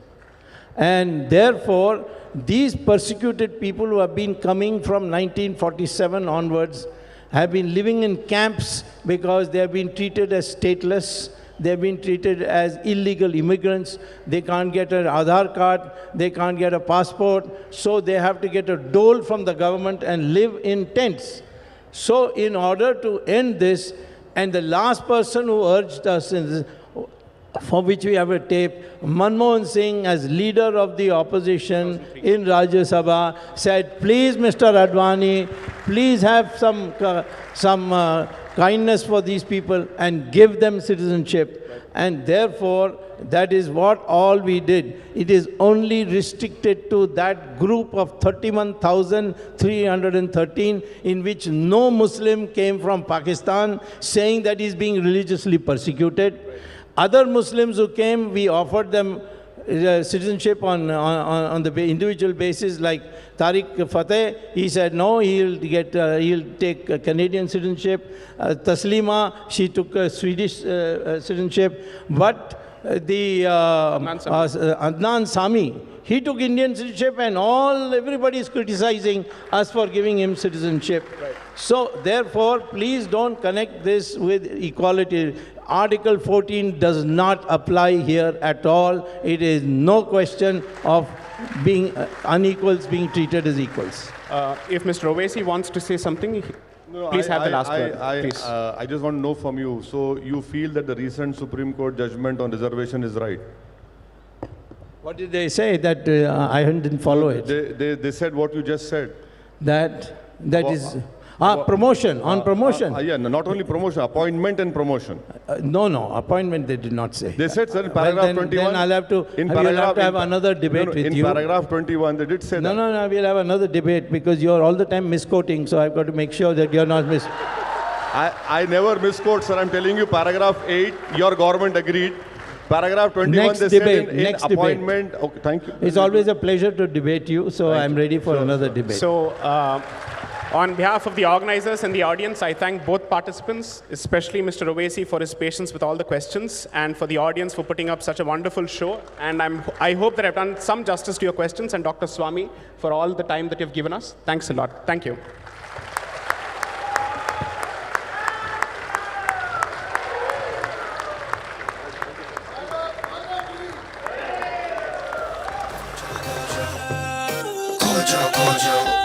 And therefore, these persecuted people who have been coming from 1947 onwards have been living in camps because they have been treated as stateless. They have been treated as illegal immigrants. They can't get an Aadhaar card. They can't get a passport. So they have to get a dole from the government and live in tents. So in order to end this, and the last person who urged us in this, for which we have a tape, Manmohan Singh, as leader of the opposition in Rajya Sabha, said, please, Mr. Advani, please have some kindness for these people and give them citizenship. And therefore, that is what all we did. It is only restricted to that group of 31,313 in which no Muslim came from Pakistan saying that he is being religiously persecuted. Other Muslims who came, we offered them citizenship on the individual basis, like Tariq Fateh. He said no, he'll take Canadian citizenship. Taslima, she took Swedish citizenship. But the Adnan Sami, he took Indian citizenship, and everybody is criticizing us for giving him citizenship. Right. So therefore, please don't connect this with equality. Article 14 does not apply here at all. It is no question of being unequals being treated as equals. If Mr. Owaisi wants to say something, please have the last word. Please. I just want to know from you, so you feel that the recent Supreme Court judgment on reservation is right? What did they say? That I didn't follow it. They said what you just said. That is... promotion, on promotion. Yeah, not only promotion, appointment and promotion. No, appointment they did not say. They said, sir, in paragraph 21. Then I'll have to, we'll have to have another debate with you. In paragraph 21, they did say that. No, we'll have another debate because you're all the time misquoting, so I've got to make sure that you're not I never misquote, sir. I'm telling you, paragraph 8, your government agreed. Paragraph 21, next they debate, said in appointment. Debate. Okay, thank you. It's always a pleasure to debate you, so I'm ready for another debate. So, on behalf of the organizers and the audience, I thank both participants, especially Mr. Owaisi for his patience with all the questions, and for the audience for putting up such a wonderful show. And I hope that I've done some justice to your questions, and Dr. Swami for all the time that you've given us. Thanks a lot. Thank you. Kojo.